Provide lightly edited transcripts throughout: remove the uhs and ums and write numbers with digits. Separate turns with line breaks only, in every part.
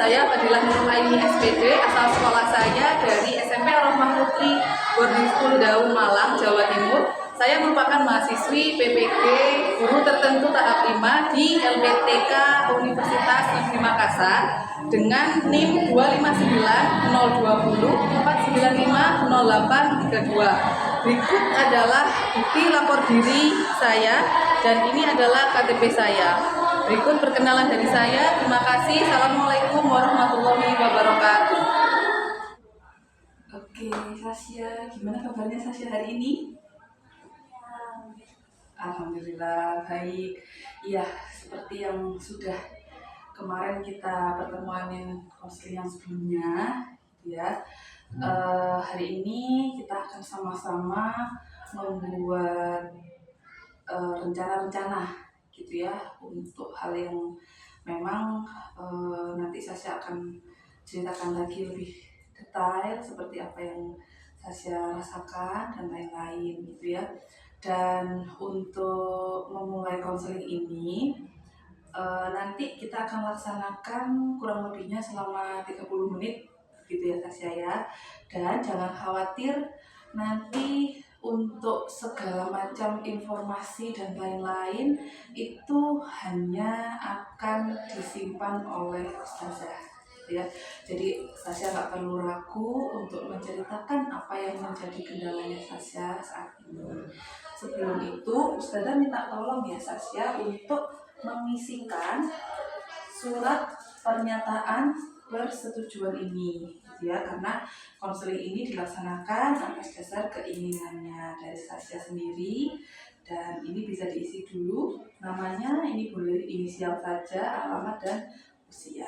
saya Fadilah Nurulaini SPD, asal sekolah saya dari SMP Ar-Rahmah Putri Boarding School Daun Malang, Jawa Timur. Saya merupakan mahasiswi PPG Guru Tertentu tahap 5 di LPTK Universitas Negeri Makassar dengan NIM 2590204950832. Berikut adalah bukti lapor diri saya dan ini adalah KTP saya. Berikut perkenalan dari saya. Terima kasih. Assalamualaikum warahmatullahi wabarakatuh. Oke, Sasya, gimana kabarnya Sasya hari ini? Alhamdulillah baik. Iya, seperti yang sudah kemarin kita pertemuan yang konseling yang sebelumnya, ya. Hari ini kita akan sama-sama membuat rencana-rencana gitu ya, untuk hal yang memang nanti Sasya akan ceritakan lagi lebih detail seperti apa yang Sasya rasakan dan lain-lain gitu ya. Dan untuk memulai konseling ini nanti kita akan laksanakan kurang lebihnya selama 30 menit gitu ya Sasya ya. Dan jangan khawatir, nanti untuk segala macam informasi dan lain-lain itu hanya akan disimpan oleh Ustazah ya. Jadi Sasya nggak perlu ragu untuk menceritakan apa yang menjadi kendalanya Sasya saat ini. Sebelum itu Ustazah minta tolong ya Sasya untuk mengisikan surat pernyataan persetujuan ini ya, karena konseling ini dilaksanakan atas dasar keinginannya dari Sasya sendiri. Dan ini bisa diisi dulu namanya, ini boleh inisial saja, alamat dan usia.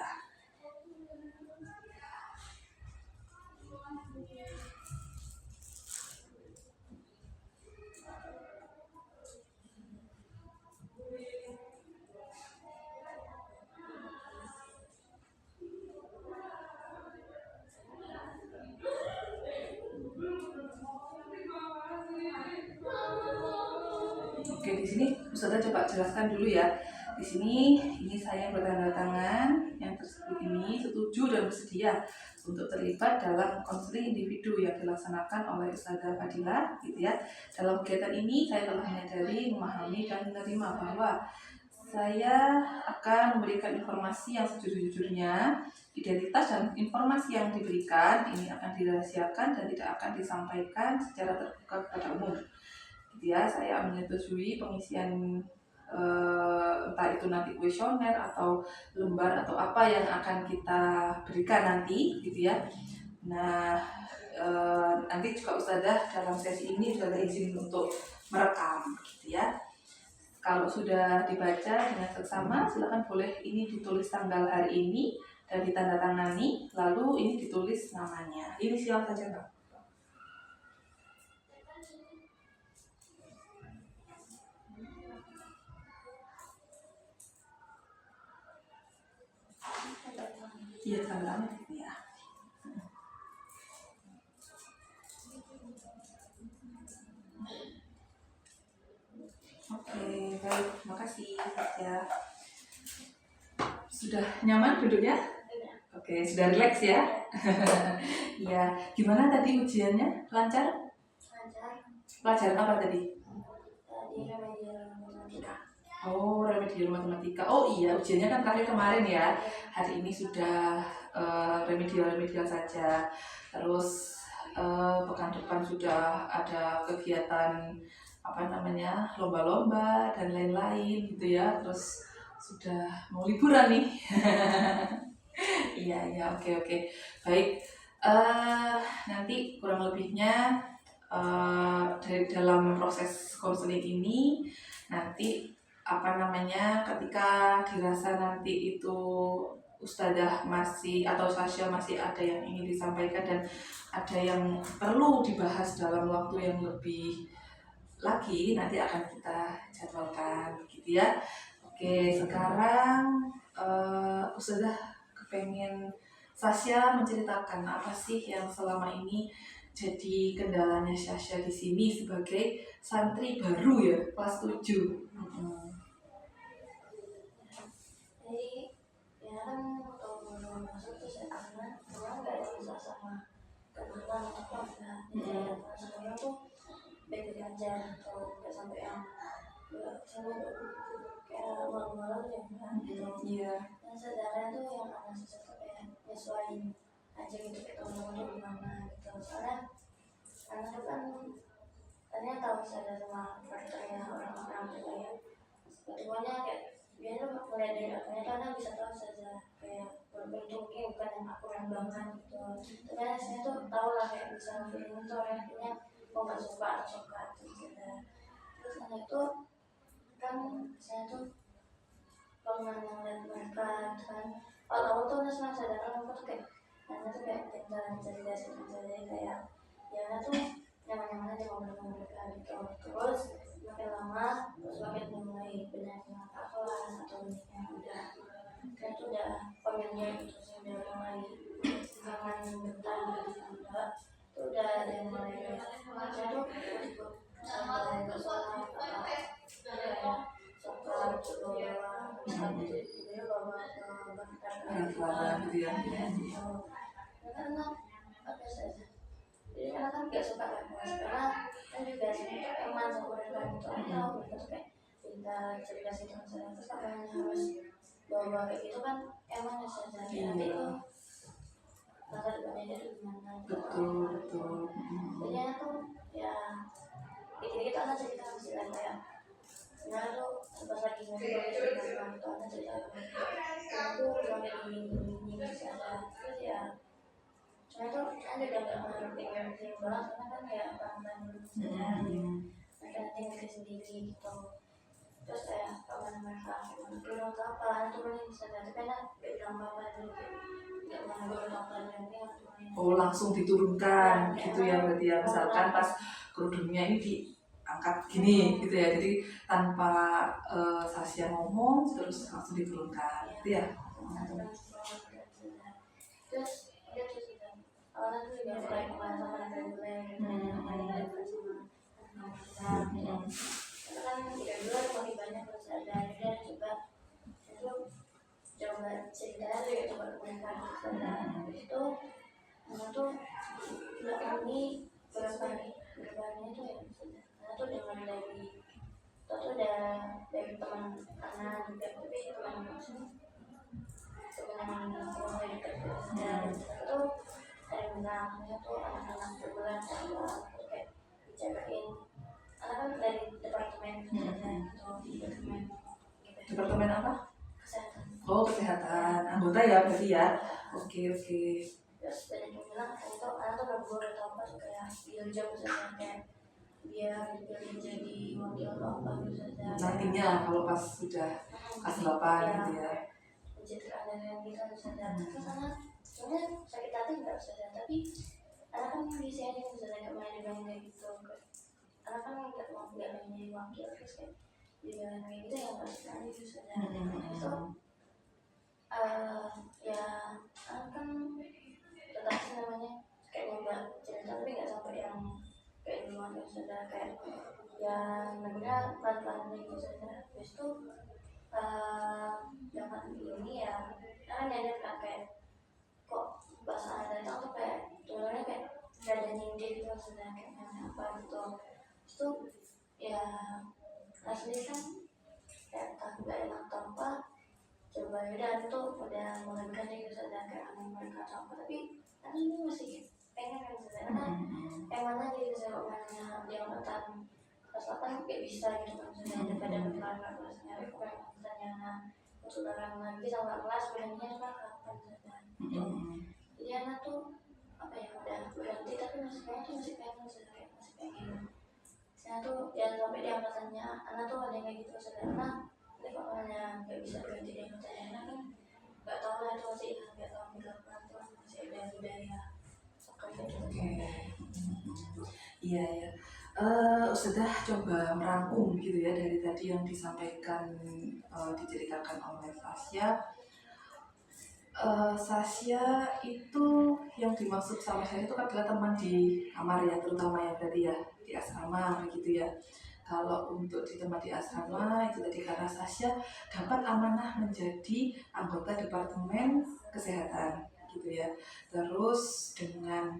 Oke, di sini Ustazah coba jelaskan dulu ya. Di sini ini saya bertanda tangan yang tersebut ini setuju dan bersedia untuk terlibat dalam konseling individu yang dilaksanakan oleh Ustazah Fadilah gitu ya. Dalam kegiatan ini saya telah menyadari, memahami dan menerima bahwa saya akan memberikan informasi yang sejujur-jujurnya. Identitas dan informasi yang diberikan ini akan dirahasiakan dan tidak akan disampaikan secara terbuka kepada umum. Ya, saya menyetujui pengisian entah itu nanti kuesioner atau lembar atau apa yang akan kita berikan nanti gitu ya. Nah, nanti juga Ustazah dalam sesi ini juga izin untuk merekam gitu ya. Kalau sudah dibaca dengan seksama, silakan boleh ini ditulis tanggal hari ini dan ditandatangani, lalu ini ditulis namanya. Inisial saja Kak. Iya, tanggalnya ya. Oke, baik, makasih ya. Sudah nyaman duduknya? Oke, sudah rileks ya? Ya, gimana tadi ujiannya? Lancar?
Lancar.
Pelajaran apa tadi?
Tadi remedial matematika.
Oh, remedial matematika. Oh iya, ujiannya kan terakhir kemarin ya. Hari ini sudah remedial saja. Terus pekan depan sudah ada kegiatan lomba-lomba dan lain-lain gitu ya. Terus sudah mau liburan nih. Iya, oke. Baik, nanti kurang lebihnya dari dalam proses konseling ini nanti ketika dirasa nanti itu Ustazah masih atau Sasya masih ada yang ingin disampaikan dan ada yang perlu dibahas dalam waktu yang lebih lagi, nanti akan kita jadwalkan gitu ya. Oke, sekarang Ustazah kepengen Sasya menceritakan apa sih yang selama ini jadi kendalanya Sasya di sini sebagai santri baru ya, kelas 7.
Jadi ya kan waktu masuk misalnya kayak malu-malu ya kan gitu.
Iya.
Yang sebenarnya tuh yang anak susah tuh kayak nyesuaiin aja gitu kayak temen-temen tuh gimana gitu. Soalnya anak tuh kan ternyata tahu sadar sama karakternya orang-orang gitu ya. Ketemuannya kayak dia tuh mulai dari apanya tuh anak bisa tahu saja kayak walaupun itu mungkin bukan yang akurat banget gitu. Tapi saya tuh tahu lah kayak bisa feeling itu orangnya mau nggak suka atau suka gitu. Terus anak itu kan saya tuh kalau ngeliat mereka kan kalau aku tuh senang sadar aku tuh kayak anak tuh kayak pintar cerdas gitu jadi kayak ya anak tuh nyaman-nyaman aja ngobrol sama mereka gitu. Terus makin lama terus makin mulai benar dengan kelas atau yang udah kan tuh udah pemiliknya gitu sih udah mulai jangan betah gitu enggak itu udah ada yang mulai kayak saya tuh ikut sama bersama kayak suka coba misalnya dia bawa
Berat gitu ya.
karena apa saja jadi karena kan gak suka kan karena kan juga sebenarnya teman sama mereka gitu atau mereka tuh kayak pintar cerdas itu misalnya terus katanya harus bawa kayak gitu kan emang saja nanti itu masa depannya itu gimana gitu.
Betul.
Jadi aku ya dikit-dikit anak cerita misalnya kayak sebenarnya tuh pas lagi ngobrol cerita itu anak cerita aku sampai ini misalnya terus ya cuma tuh kan juga nggak ngerti banget karena kan kayak orang-orang misalnya mereka nanti sendiri gitu terus kayak kawan mereka belum apa tuh ini misalnya tapi kan gak bilang apa dulu nggak ngomong apa nanti
Oh, langsung diturunkan gitu ya berarti ya, misalkan pas kerudungnya ini diangkat gini gitu ya, jadi tanpa Sasya ngomong terus langsung diturunkan gitu ya.
Terus dia terus awalnya tuh juga mulai kemana sama mulai karena kan tidak dulu makin banyak terus ada coba itu coba cerita aja ya coba komentar itu karena tuh belakang ini berapa ini tuh ya karena tuh dengan dari itu tuh udah dari teman karena juga tapi teman yang mulai dekat dan itu ada yang bilang tuh anak-anak berbulan kayak bicarain anak kan dari departemen
Departemen apa?
kesehatan.
Oh, kesehatan anggota ya berarti ya. Oke.
Terus banyak yang bilang itu anak tuh berburu atau apa tuh kayak jam misalnya kayak dia dipilih jadi wakil atau apa gitu saja
Nantinya kalau pas sudah kelas 8 gitu ya.
pencitraan dan yang kita misalnya terus anak sebenarnya sakit hati nggak saja tapi anak kan bisa aja misalnya nggak main dengan kayak gitu anak kan nggak mau nggak main wakil terus kayak juga kayak gitu yang nggak suka aja gitu saja itu ya anak kan tetap sih namanya kayak nyoba cerita tapi nggak sampai yang kayak duluan yang sudah kayak yang namanya pelan-pelan gitu saja terus itu zaman ini ya kan nyadar kan kayak kok bahasa ada itu kayak sebenarnya kayak gak ada nyindir gitu maksudnya kayak apa gitu itu ya asli kan kayak nggak enak tanpa coba udah itu udah mulai berani gitu saja kayak aneh mereka atau apa tapi kan ini masih pengen kan sebenarnya kan emang aja gitu saya orangnya dia angkatan kelas 8 kayak bisa gitu kan sebenarnya daripada kelas kelasnya aku kayak misalnya saudara lagi sama kelas beraninya kan kapan saja jadi anak tuh apa ya udah berhenti tapi masih pengen saya tuh yang sampai di angkatannya anak tuh ada yang kayak gitu sederhana tapi kalau orangnya nggak bisa berhenti di angkatannya anak kan nggak tahu lah itu masih nggak tahu berapa tuh masih ada budaya seperti gitu.
Iya ya. Sudah coba merangkum gitu ya dari tadi yang disampaikan, diceritakan oleh Sasya. Sasya itu yang dimaksud sama saya itu adalah teman di kamar ya, terutama ya berarti ya di asrama begitu ya. Kalau untuk di tempat di asrama itu tadi karena Sasya dapat amanah menjadi anggota departemen kesehatan gitu ya. Terus dengan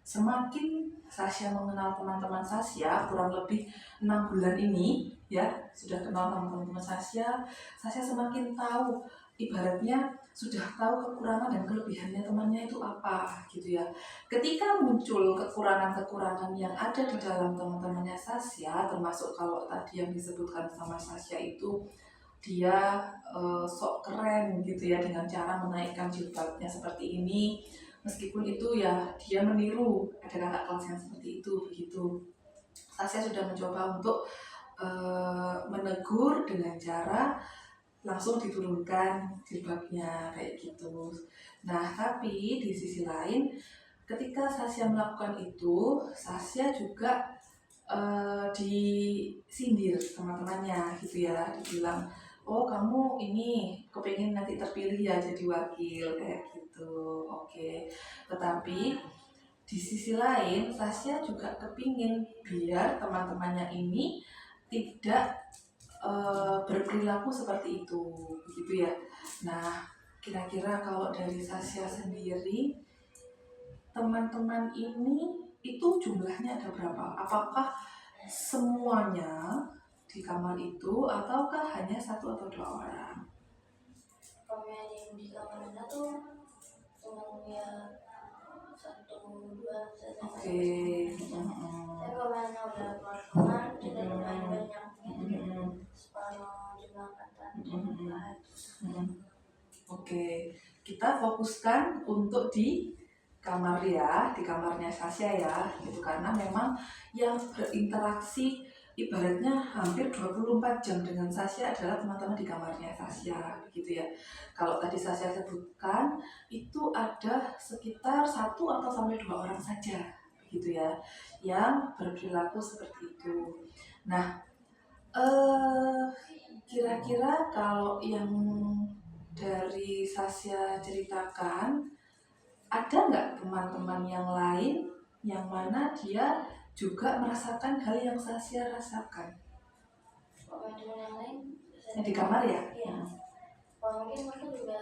semakin Sasha mengenal teman-teman Sasha, kurang lebih 6 bulan ini ya, sudah kenal teman-teman Sasha semakin tahu, ibaratnya sudah tahu kekurangan dan kelebihannya temannya itu apa gitu ya. Ketika muncul kekurangan-kekurangan yang ada di dalam teman-temannya Sasha, termasuk kalau tadi yang disebutkan sama Sasha itu dia sok keren gitu ya dengan cara menaikkan jilbabnya seperti ini, meskipun itu ya dia meniru ada kakak kelas yang seperti itu begitu. Sasha sudah mencoba untuk menegur dengan cara langsung diturunkan jilbabnya kayak gitu. Nah tapi di sisi lain ketika Sasha melakukan itu, Sasha juga disindir sama temannya gitu ya, dibilang oh kamu ini kepengen nanti terpilih ya jadi wakil kayak gitu. Oke, tetapi di sisi lain Sasha juga kepingin biar teman-temannya ini tidak berperilaku seperti itu begitu ya. Nah kira-kira kalau dari Sasha sendiri, teman-teman ini itu jumlahnya ada berapa? Apakah semuanya di kamar itu ataukah hanya 1 atau 2 orang?
Kalau yang di kamarnya tuh cuma ya 1 2 saja.
Oke.
Tapi kalau yang udah keluar kamar kita lumayan banyak, separuh jumlah angkatan.
Oke, kita fokuskan untuk di kamar ya, di kamarnya Sasha ya, gitu, karena memang yang berinteraksi ibaratnya hampir 24 jam dengan Sasha adalah teman-teman di kamarnya Sasha, begitu ya. Kalau tadi Sasha sebutkan itu ada sekitar 1 atau sampai 2 orang saja, begitu ya, yang berperilaku seperti itu. Nah, kira-kira kalau yang dari Sasha ceritakan, ada nggak teman-teman yang lain yang mana dia juga merasakan hal yang Sasha rasakan?
Kalau teman yang lain
Di kamar ya?
Iya. Kalau mungkin mereka juga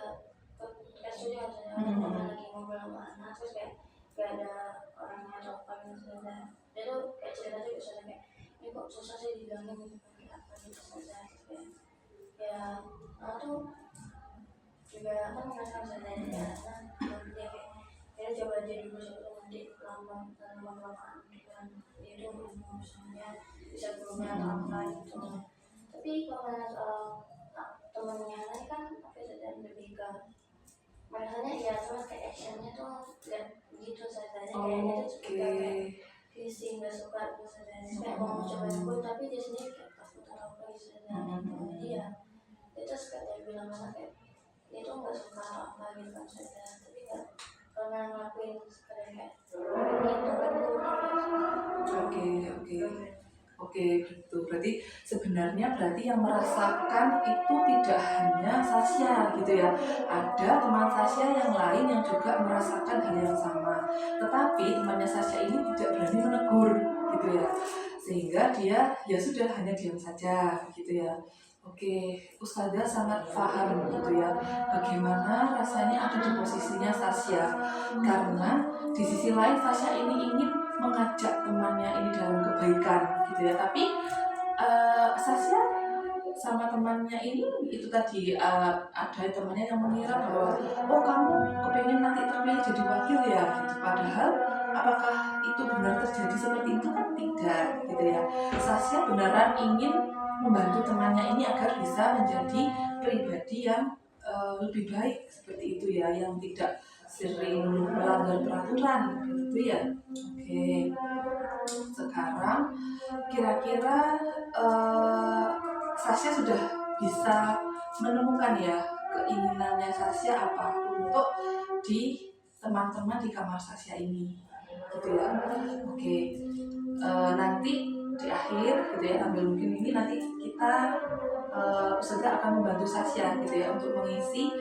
kayak studio misalnya lagi ngobrol sama anak terus kayak gak ada orangnya atau apa gitu saja. Dia tuh kayak cerita juga misalnya kayak ini kok susah sih dibilangin gitu kayak apa gitu saja gitu ya. Anak tuh juga kan merasakan saja ya. Nah dia kayak dia coba aja dulu sebelum nanti lama-lama gitu kan. Dia tuh misalnya bisa berubah atau apa gitu. Tapi kalau soal temennya lain kan apa saja lebih ke makanya ya cuma kayak actionnya tuh gak gitu saja kayaknya tuh juga kayak visi nggak suka gitu saja kayak mau coba ikut tapi dia sendiri kayak takut atau apa gitu saja jadi ya itu sekadar bilang mana kayak dia tuh nggak suka atau apa gitu kan saja tapi nggak pernah ngelakuin sekadar kayak itu kan
Oke, begitu. Berarti sebenarnya yang merasakan itu tidak hanya Sasha gitu ya. Ada teman Sasha yang lain yang juga merasakan hal yang sama. Tetapi temannya Sasha ini tidak berani menegur gitu ya. Sehingga dia ya sudah hanya diam saja gitu ya. Oke, Ustazah sangat paham gitu ya bagaimana rasanya ada di posisinya Sasha. Karena di sisi lain Sasha ini ingin mengajak temannya ini dalam kebaikan gitu ya, tapi Sasha sama temannya ini itu tadi ada temannya yang mengira bahwa oh kamu kepengen nanti terpilih jadi wakil ya gitu, padahal apakah itu benar terjadi seperti itu kan tidak gitu ya. Sasha beneran ingin membantu temannya ini agar bisa menjadi pribadi yang lebih baik seperti itu ya, yang tidak sering melanggar peraturan gitu ya. Oke, sekarang kira-kira Sasha sudah bisa menemukan ya keinginannya Sasha apa untuk di teman-teman di kamar Sasha ini gitu ya. Oke, nanti di akhir gitu ya, sambil mungkin ini nanti kita Ustazah akan membantu Sasha gitu ya untuk mengisi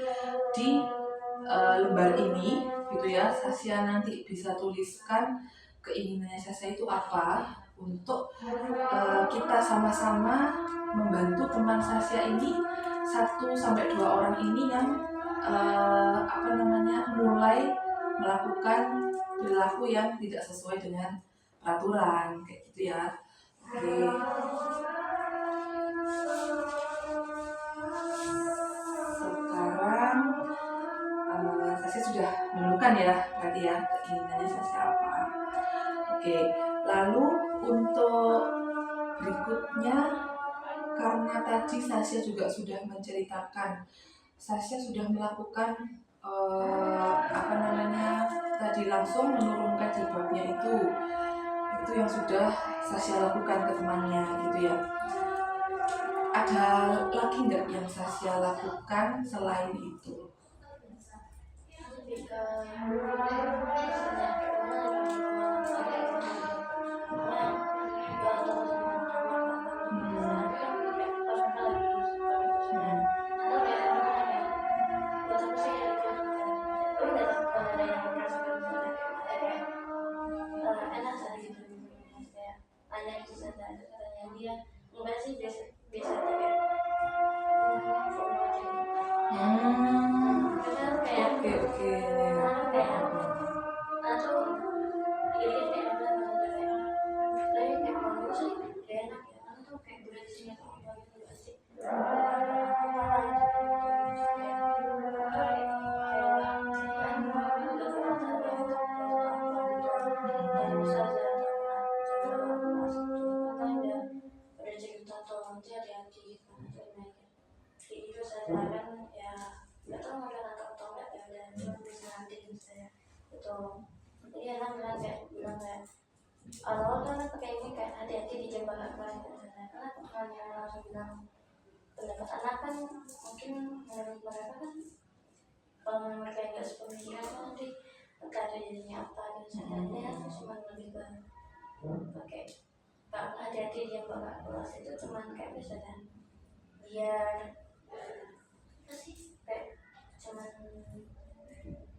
di lembar ini gitu ya. Sasha nanti bisa tuliskan keinginannya Sasha itu apa untuk kita sama-sama membantu teman Sasha ini 1 sampai 2 orang ini yang mulai melakukan perilaku yang tidak sesuai dengan peraturan kayak gitu ya. Oke. Sekarang saya sudah menemukan ya berarti ya keinginannya saya apa. Oke, lalu untuk berikutnya, karena tadi Sasha juga sudah menceritakan, Sasha sudah melakukan tadi langsung menurunkan jilbabnya itu yang sudah Sasha lakukan ke temannya gitu ya. Ada lagi nggak yang Sasha lakukan selain itu?
Awal kan pakai ini kayak hati-hati di jam balapan karena temannya langsung bilang pendapat anak kan mungkin menurut mereka kan kalau mereka nggak sepemikiran kan nanti entah ada jadinya apa dan sebenarnya cuma lebih ke pakai hati-hati di jam balapan kelas itu cuma kayak misalnya biar apa sih kayak cuman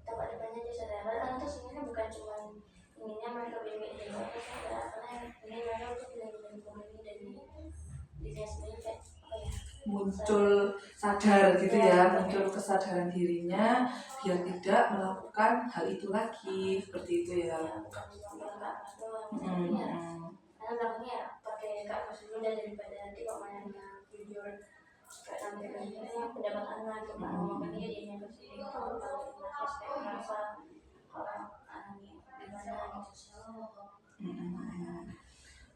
tempat depannya aja sadar karena itu sebenarnya bukan cuma inginnya mereka bilang ini karena ini mereka untuk bilang ini dan dirinya sendiri kayak apa ya
muncul sadar gitu ya, muncul kesadaran dirinya biar tidak melakukan hal itu lagi seperti itu ya.
Karena belakangnya ya pakai kak pas dulu daripada nanti kalau mainnya jujur kayak nanti kan pendapat anak gitu kan ngomongin dia yang bersih kalau terus kayak merasa orang anaknya gimana gitu.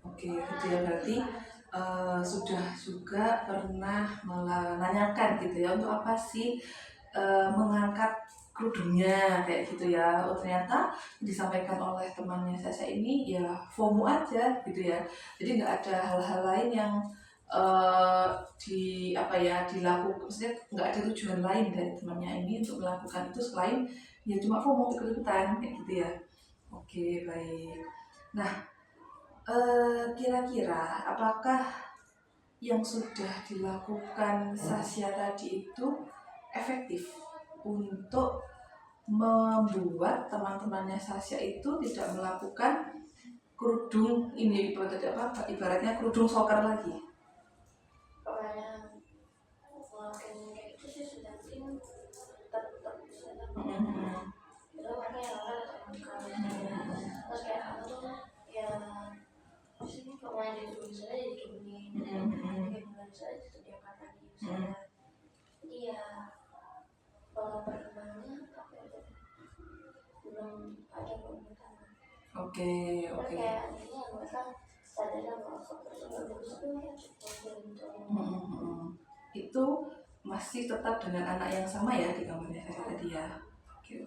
Oke, gitu ya berarti sudah juga pernah menanyakan gitu ya untuk apa sih mengangkat kerudungnya kayak gitu ya. Oh ternyata disampaikan oleh temannya Sasha ini ya FOMO aja gitu ya. Jadi nggak ada hal-hal lain yang dilakukan, maksudnya nggak ada tujuan lain dari temannya ini untuk melakukan itu selain ya cuma FOMO ikut-ikutan kayak gitu ya. Oke baik. Nah kira-kira apakah yang sudah dilakukan Sasha tadi itu efektif untuk membuat teman-temannya Sasha itu tidak melakukan kerudung ini ibaratnya kerudung soccer lagi?
Kayak itu sih sudah penting tetap bisa itu mereka yang terus kayak aku tuh ya sini kok main di tubuh saya diturunin kayak bulan saya disediakan lagi misalnya jadi ya kalau perkembangannya apa ya belum ada pembentukan.
Oke.
Kayak ini yang mereka sadar bahwa tersebut
itu masih tetap dengan anak yang sama ya di gambarnya saya tadi ya. Oke.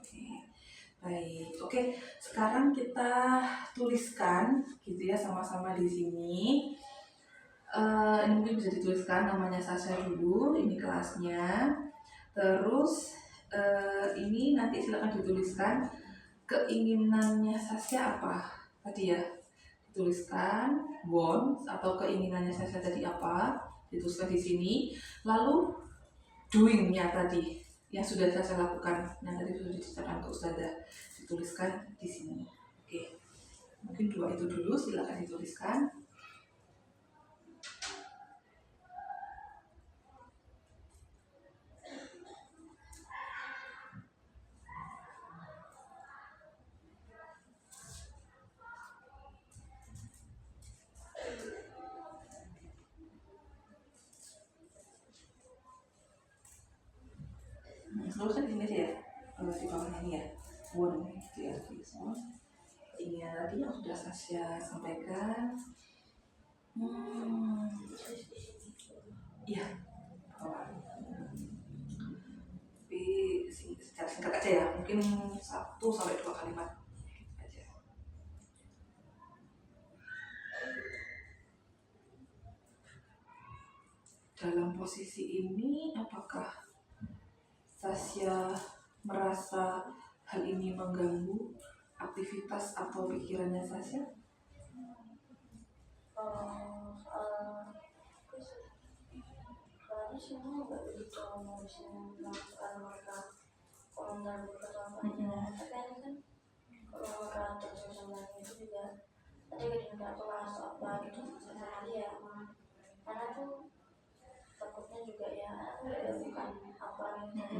Baik, oke. Sekarang kita tuliskan gitu ya sama-sama di sini. Ini mungkin bisa dituliskan namanya Sasha dulu, ini kelasnya. Terus ini nanti silakan dituliskan keinginannya Sasha apa tadi ya. Dituliskan wants atau keinginannya Sasha tadi apa, dituliskan di sini. Lalu doing-nya tadi yang sudah saya lakukan, yang tadi sudah diceritakan ke Ustazah, dituliskan di sini. Oke, mungkin dua itu dulu, silakan dituliskan. seluruh kan di sini aja ya, di bawah ini ya, won gitu ya, semua. Ini ya tadi yang sudah Sasha sampaikan. Iya, bawah. Tapi secara singkat aja ya, mungkin 1 sampai 2 kalimat aja. Dalam posisi ini, apakah Sasha merasa hal ini mengganggu aktivitas atau pikirannya Sasha?
Soalnya semua nggak begitu ngurusin melakukan mereka komentar atau apa. Tapi ini kan kalau mereka terus sama itu juga ada gitu aku bahas apa gitu sama dia, karena tuh takutnya juga ya aku juga bukan apa gitu,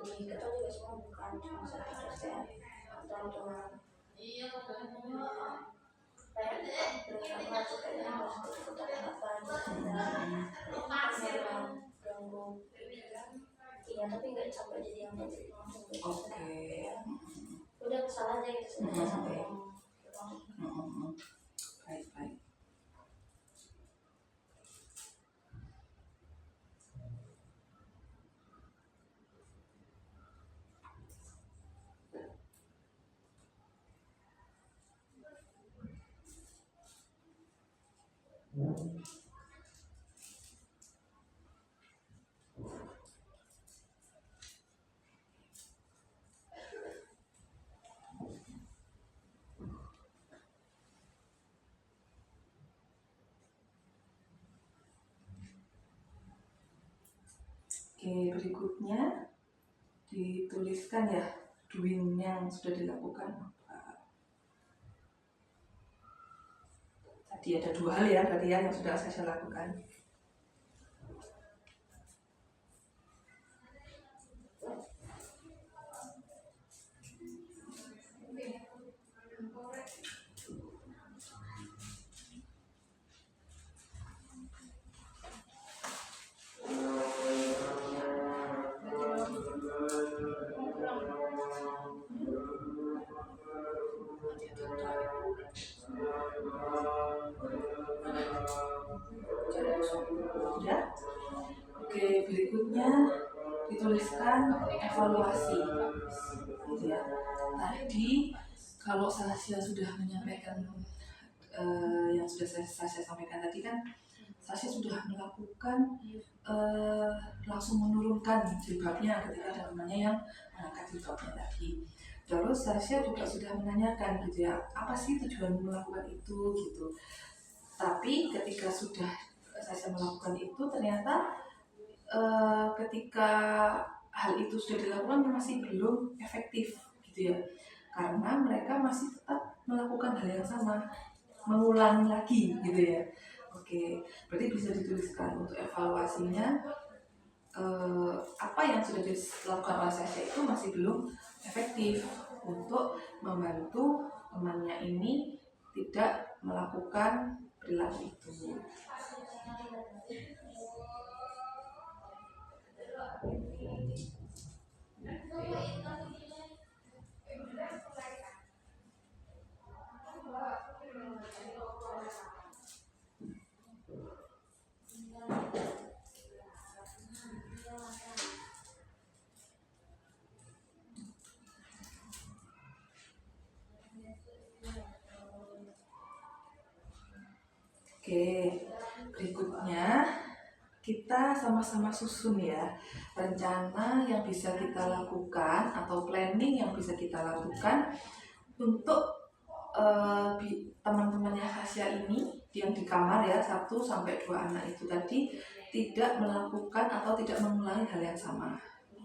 jadi kita juga semua bukan cuma satu ya atau cuma kayak berusaha masuk kayaknya harus ikut-ikutan apa gitu, ganggu iya tapi nggak sampai jadi yang penting langsung gitu. Udah kesal aja gitu sebenarnya sampai yang
Baik. Oke, berikutnya dituliskan ya doing yang sudah dilakukan. Tadi ada 2 hal ya, berarti yang sudah saya lakukan. Ya. Oke, berikutnya dituliskan evaluasi gitu ya. Tadi kalau Sasha sudah menyampaikan yang sudah saya sampaikan tadi kan, Sasha sudah melakukan langsung menurunkan jilbabnya ketika ada temannya yang mengangkat jilbabnya tadi. Terus Sasha juga sudah menanyakan gitu ya, apa sih tujuan melakukan itu gitu. Tapi ketika sudah Sasha melakukan itu, ternyata ketika hal itu sudah dilakukan masih belum efektif gitu ya, karena mereka masih tetap melakukan hal yang sama, mengulangi lagi gitu ya. Oke, berarti bisa dituliskan untuk evaluasinya, apa yang sudah dilakukan oleh Sasha itu masih belum efektif untuk membantu temannya ini tidak melakukan perilaku itu. Oke, berikutnya kita sama-sama susun ya rencana yang bisa kita lakukan atau planning yang bisa kita lakukan untuk teman-temannya Sasha ini yang di kamar ya, 1-2 anak itu tadi tidak melakukan atau tidak mengulangi hal yang sama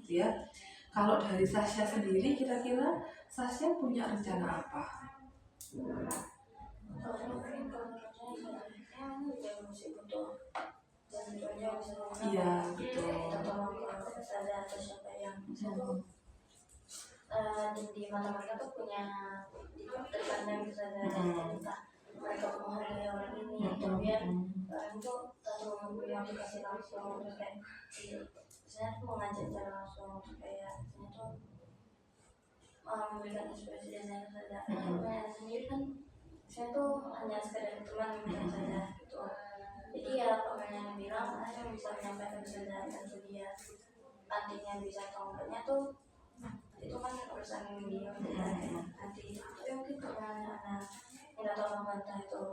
ya. Kalau dari Sasha sendiri, kira-kira Sasha punya rencana apa? Iya, betul.
Di mata mereka tuh punya terpandang gitu saja, entah mereka menghargai orang ini, kemudian orang itu satu yang dikasih langsung, terus kayak saya tuh mengajak secara langsung supaya saya tuh memberikan inspirasi dan saya saja. Saya sendiri kan saya tuh hanya sekedar teman yang saja gitu. Jadi ya yang bilang saya bisa menyampaikan saja, dan dia nantinya bisa atau enggaknya tuh itu kan urusan dia nanti. Tapi mungkin karena anak yang tahu membantah itu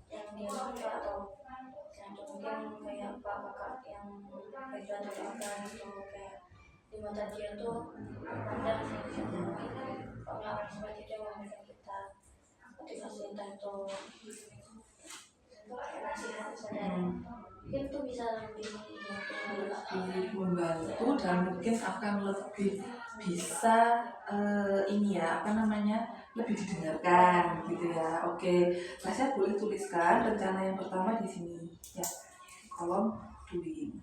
yang dia suka atau yang itu mungkin kayak kakak yang itu atau apa gitu, kayak di mata dia tuh pandang sih mungkin kan pengalaman seperti itu yang memberikan kita motivasi entah itu nasihat saja, mungkin tuh bisa lebih
membantu dan mungkin akan lebih bisa ini ya apa namanya lebih didengarkan gitu ya. Oke, Tasya boleh tuliskan rencana yang pertama di sini ya, kolom doing.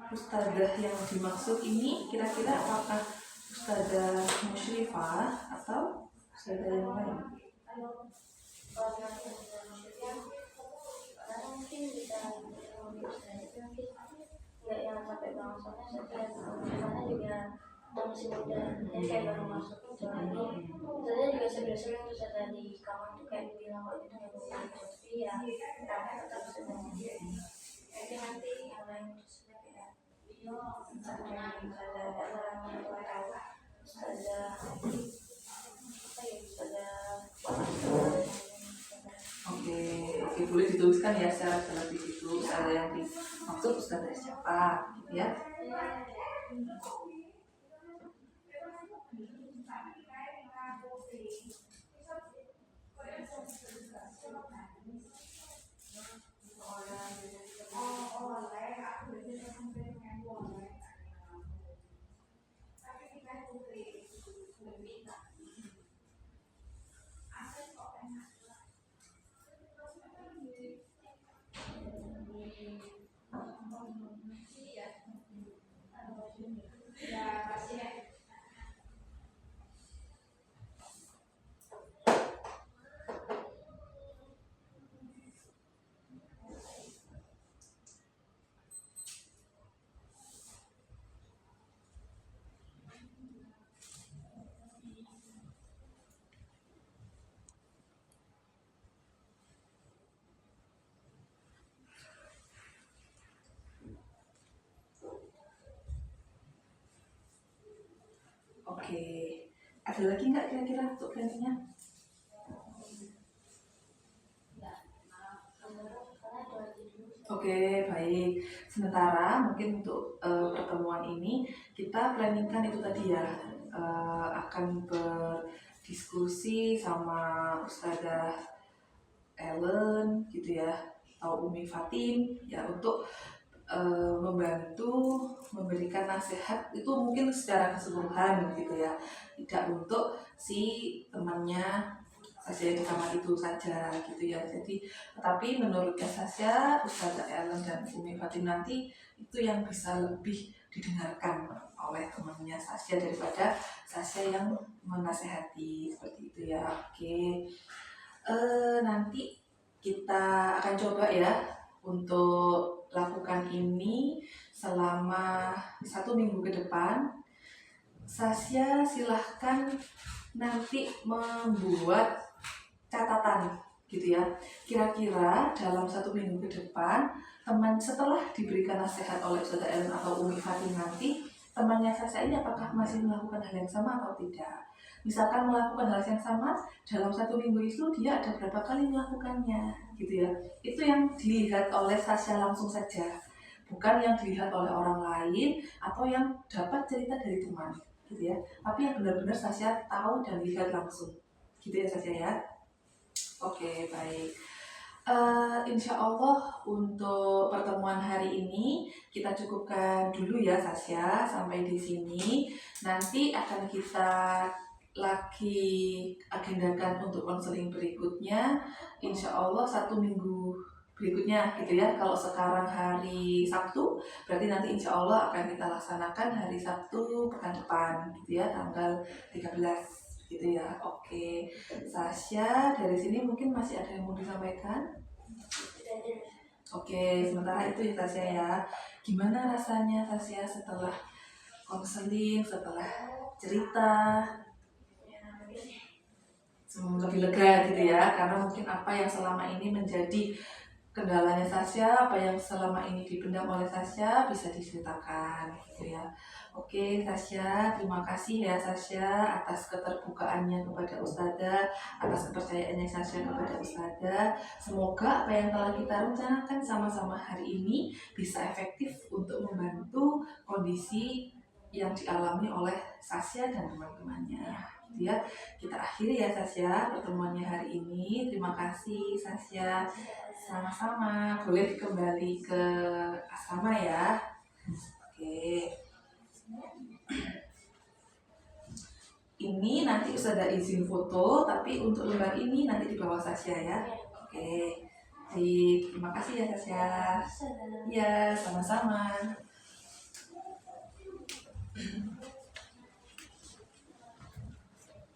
Ustadzah yang dimaksud ini kira-kira apakah Ustadzah Musyrifah atau Ustadzah yang lain?
Mungkin bisa mungkin nggak yang sampai bangun, soalnya saya juga masih muda, jadi kayak baru masuk itu lagi. Saya juga sering terus ada di kamar tuh kayak bilang kalau itu nggak boleh gitu, tapi ya karena tetap sedang jadi nanti yang lain terus kayak misalnya ada ada
Oke, boleh dituliskan ya secara jelas di situ Ustadzah yang dimaksud Ustadzah siapa gitu ya. Oke, ada lagi nggak kira-kira untuk planningnya? Oke, baik. Sementara mungkin untuk pertemuan ini kita planningkan itu tadi ya, akan berdiskusi sama Ustadzah Ellen gitu ya, atau Umi Fatin ya, untuk membantu memberikan nasihat itu mungkin secara keseluruhan gitu ya, tidak untuk si temannya Sasya di kamar itu saja gitu ya. Jadi tetapi menurutnya Sasya, Ustazah Ellen dan Umi Fatin nanti itu yang bisa lebih didengarkan oleh temannya Sasya daripada Sasya yang menasehati seperti itu ya. Oke, nanti kita akan coba ya untuk lakukan ini selama 1 minggu ke depan. Sasya silahkan nanti membuat catatan gitu ya, kira-kira dalam 1 minggu ke depan teman setelah diberikan nasihat oleh Ustazah Ellen atau Umi Fatin nanti, temannya Sasya ini apakah masih melakukan hal yang sama atau tidak. Misalkan melakukan hal yang sama dalam 1 minggu itu dia ada berapa kali melakukannya gitu ya, itu yang dilihat oleh Sasya langsung saja, bukan yang dilihat oleh orang lain atau yang dapat cerita dari teman gitu ya, tapi yang benar-benar Sasya tahu dan lihat langsung gitu ya Sasya ya. Oke, baik. Insya Allah untuk pertemuan hari ini kita cukupkan dulu ya Sasya, sampai di sini. Nanti akan kita lagi agendakan untuk konseling berikutnya, insya Allah 1 minggu berikutnya gitu ya. Kalau sekarang hari Sabtu, berarti nanti insya Allah akan kita laksanakan hari Sabtu pekan depan gitu ya, tanggal 13. gitu ya. Oke, Sasha dari sini mungkin masih ada yang mau disampaikan?
Itu aja.
Oke, sementara itu ya Sasha ya. Gimana rasanya Sasha setelah konseling, setelah cerita?
Ya, begini.
Lebih lega gitu ya, karena mungkin apa yang selama ini menjadi kendalanya Sasha, apa yang selama ini dipendam oleh Sasha bisa diceritakan gitu ya. Oke Sasha, terima kasih ya Sasha atas keterbukaannya kepada Ustazah, atas kepercayaannya Sasha kepada Ustazah. Semoga apa yang telah kita rencanakan sama-sama hari ini bisa efektif untuk membantu kondisi yang dialami oleh Sasha dan teman-temannya gitu ya. Kita akhiri ya Sasha pertemuannya hari ini. Terima kasih Sasha. Sama-sama, boleh kembali ke asrama ya. Oke. Ini nanti sudah izin foto, tapi untuk lembar ini nanti di bawah Sasha ya. Oke. Baik, terima kasih ya Sasha.
Sudah.
Ya, sama-sama.